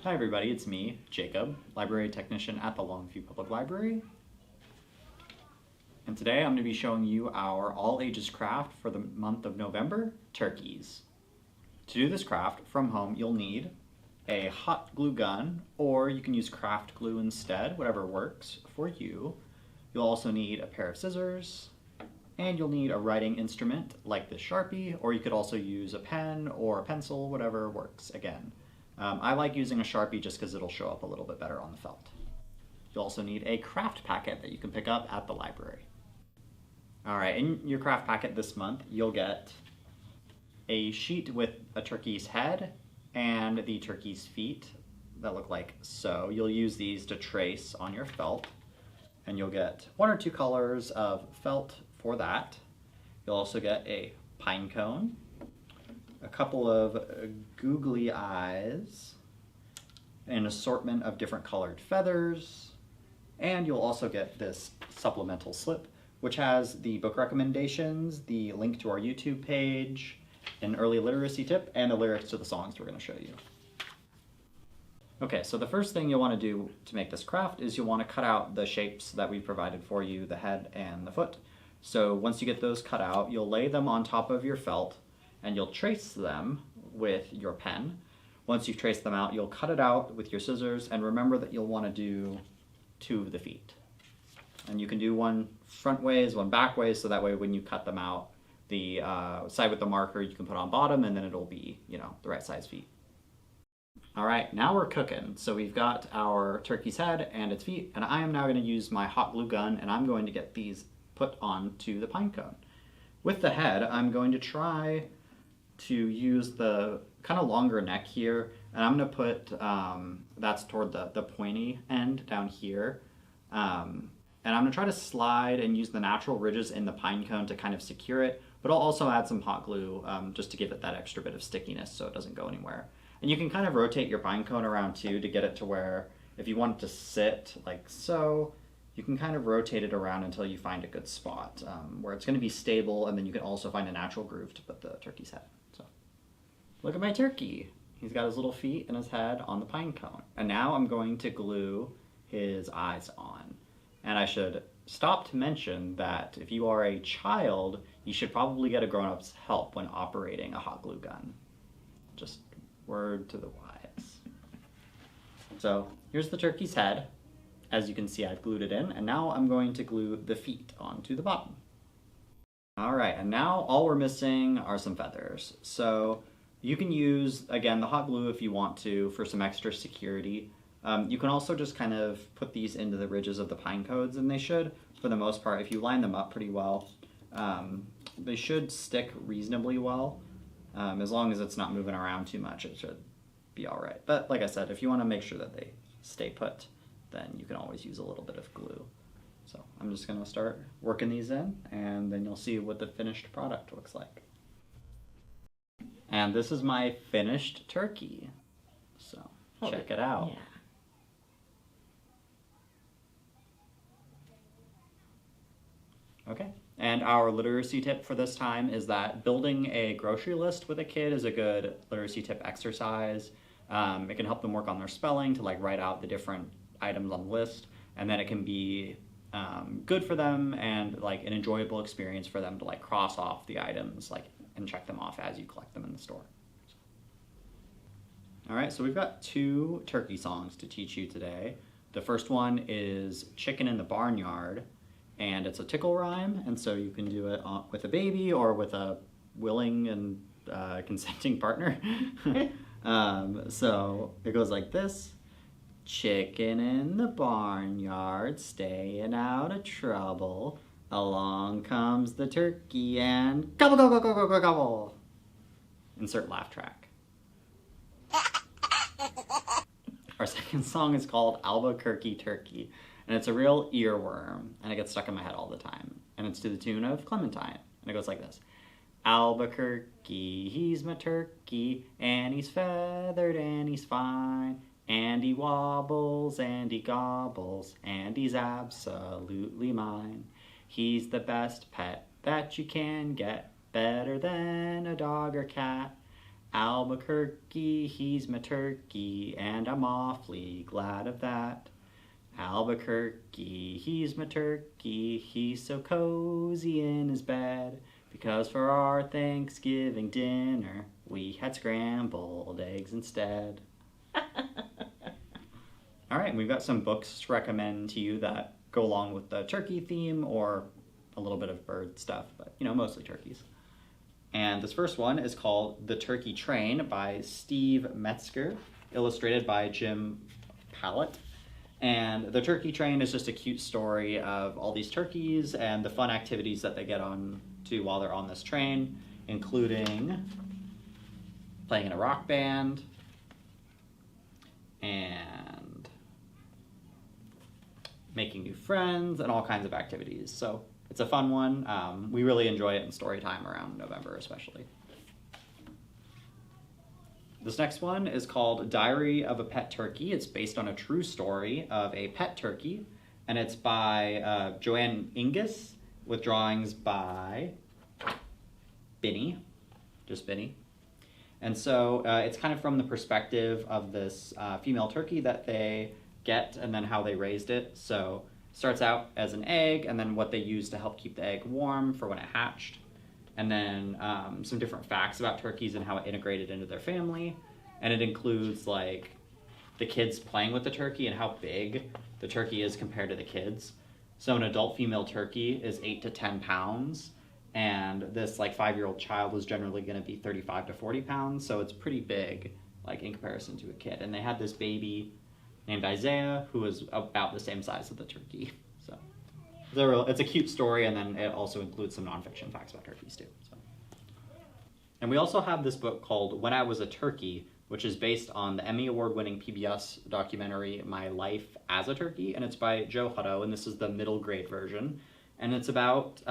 Hi everybody, it's me, Jacob, library technician at the Longview Public Library. And today I'm going to be showing you our all ages craft for the month of November, turkeys. To do this craft from home, you'll need a hot glue gun, or you can use craft glue instead, whatever works for you. You'll also need a pair of scissors, and you'll need a writing instrument like this Sharpie, or you could also use a pen or a pencil, whatever works again. I like using a Sharpie just because it'll show up a little bit better on the felt. You'll also need a craft packet that you can pick up at the library. Alright, in your craft packet this month, you'll get a sheet with a turkey's head and the turkey's feet that look like so. You'll use these to trace on your felt, and you'll get 1 or 2 colors of felt for that. You'll also get a pine cone, a couple of googly eyes, an assortment of different colored feathers, and you'll also get this supplemental slip, which has the book recommendations, the link to our YouTube page, an early literacy tip, and the lyrics to the songs we're going to show you. Okay, so the first thing you'll want to do to make this craft is you'll want to cut out the shapes that we provided for you, the head and the foot. So once you get those cut out, you'll lay them on top of your felt, and you'll trace them with your pen. Once you've traced them out, you'll cut it out with your scissors, and remember that you'll want to do 2 of the feet. And you can do one front ways, one back ways, so that way when you cut them out, the side with the marker you can put on bottom, and then it'll be, you know, the right size feet. All right, now we're cooking. So we've got our turkey's head and its feet, and I am now going to use my hot glue gun, and I'm going to get these put onto the pine cone. With the head, I'm going to try to use the kind of longer neck here, and I'm going to put, that's toward the pointy end down here, and I'm going to try to slide and use the natural ridges in the pine cone to kind of secure it, but I'll also add some hot glue just to give it that extra bit of stickiness so it doesn't go anywhere. And you can kind of rotate your pine cone around too to get it to where if you want it to sit like so, you can kind of rotate it around until you find a good spot where it's going to be stable, and then you can also find a natural groove to put the turkey's head. So, look at my turkey. He's got his little feet and his head on the pine cone. And now I'm going to glue his eyes on. And I should stop to mention that if you are a child, you should probably get a grown-up's help when operating a hot glue gun. Just word to the wise. So here's the turkey's head. As you can see, I've glued it in, and now I'm going to glue the feet onto the bottom. All right, and now all we're missing are some feathers. So you can use, again, the hot glue if you want to for some extra security. You can also just kind of put these into the ridges of the pine cones, and they should, for the most part, if you line them up pretty well, they should stick reasonably well. As long as it's not moving around too much, it should be all right. But like I said, if you want to make sure that they stay put, then you can always use a little bit of glue. So I'm just going to start working these in, and then you'll see what the finished product looks like. And this is my finished turkey. So check it out. Yeah. Okay, and our literacy tip for this time is that building a grocery list with a kid is a good literacy tip exercise. It can help them work on their spelling to like write out the different items on the list, and then it can be good for them and like an enjoyable experience for them to like cross off the items like and check them off as you collect them in the store. All right, so we've got 2 turkey songs to teach you today. The first one is Chicken in the Barnyard, and it's a tickle rhyme, and so you can do it with a baby or with a willing and consenting partner. So it goes like this. Chicken in the barnyard, staying out of trouble. Along comes the turkey and gobble, gobble, gobble, gobble, gobble. Insert laugh track. Our second song is called Albuquerque Turkey, and it's a real earworm, and it gets stuck in my head all the time. And it's to the tune of Clementine, and it goes like this. Albuquerque, he's my turkey, and he's feathered and he's fine. And he wobbles and he gobbles, and he's absolutely mine. He's the best pet that you can get, better than a dog or cat. Albuquerque, he's my turkey, and I'm awfully glad of that. Albuquerque, he's my turkey, he's so cozy in his bed, because for our Thanksgiving dinner, we had scrambled eggs instead. All right, we've got some books to recommend to you that go along with the turkey theme or a little bit of bird stuff, but mostly turkeys. And this first one is called The Turkey Train by Steve Metzger, illustrated by Jim Pallett. And The Turkey Train is just a cute story of all these turkeys and the fun activities that they get on to while they're on this train, including playing in a rock band and making new friends and all kinds of activities. So it's a fun one. We really enjoy it in story time around November especially. This next one is called Diary of a Pet Turkey. It's based on a true story of a pet turkey, and it's by Joanne Ingus with drawings by Binny, just Binny. And so it's kind of from the perspective of this female turkey that they get and then how they raised it. So it starts out as an egg, and then what they use to help keep the egg warm for when it hatched. And then some different facts about turkeys and how it integrated into their family. And it includes like the kids playing with the turkey and how big the turkey is compared to the kids. So an adult female turkey is 8 to 10 pounds. And this like 5-year-old child is generally going to be 35 to 40 pounds. So it's pretty big like in comparison to a kid. And they had this baby named Isaiah who was about the same size as the turkey. So it's a cute story, and then it also includes some nonfiction facts about turkeys too. So. And we also have this book called When I Was a Turkey, which is based on the Emmy Award-winning PBS documentary My Life as a Turkey, and it's by Joe Hutto, and this is the middle grade version. And it's about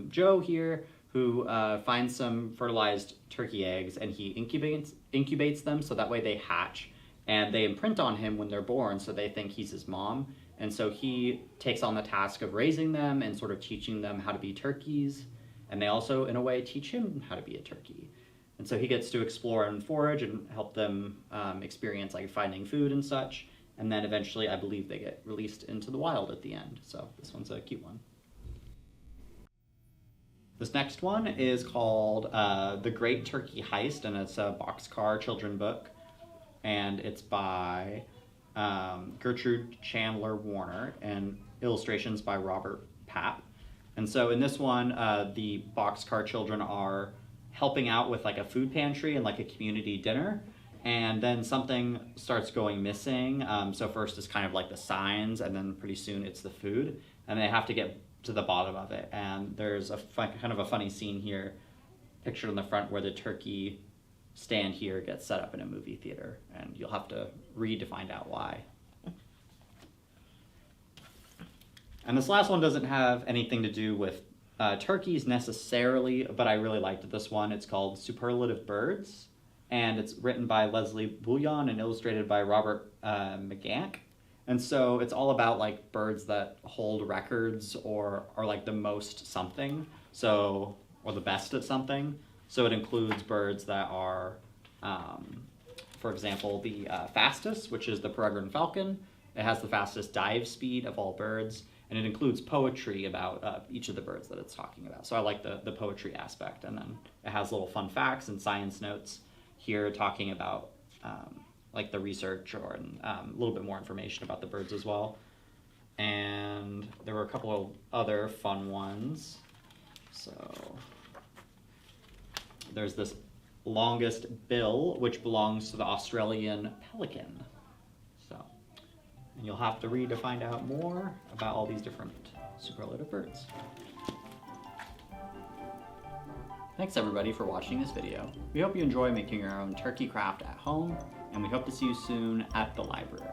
Joe here who finds some fertilized turkey eggs, and he incubates them so that way they hatch, and they imprint on him when they're born, so they think he's his mom. And so he takes on the task of raising them and sort of teaching them how to be turkeys. And they also, in a way, teach him how to be a turkey. And so he gets to explore and forage and help them experience like finding food and such. And then eventually, I believe they get released into the wild at the end. So this one's a cute one. This next one is called The Great Turkey Heist, and it's a boxcar children book. And it's by Gertrude Chandler Warner, and illustrations by Robert Papp. And so in this one, the boxcar children are helping out with like a food pantry and like a community dinner, and then something starts going missing. So first it's kind of like the signs, and then pretty soon it's the food, and they have to get to the bottom of it. And there's a kind of a funny scene here pictured on the front where the turkey stand here gets set up in a movie theater, and you'll have to read to find out why. And this last one doesn't have anything to do with turkeys necessarily, but I really liked this one. It's called Superlative Birds, and it's written by Leslie Bulion and illustrated by Robert McGank. And so it's all about like birds that hold records or are like the most something, so or the best at something. So it includes birds that are, for example, the fastest, which is the peregrine falcon. It has the fastest dive speed of all birds, and it includes poetry about each of the birds that it's talking about. So I like the poetry aspect, and then it has little fun facts and science notes here talking about like the research or a little bit more information about the birds as well. And there were a couple of other fun ones. So there's this longest bill, which belongs to the Australian pelican. So, and you'll have to read to find out more about all these different superlative birds. Thanks everybody for watching this video. We hope you enjoy making your own turkey craft at home, and we hope to see you soon at the library.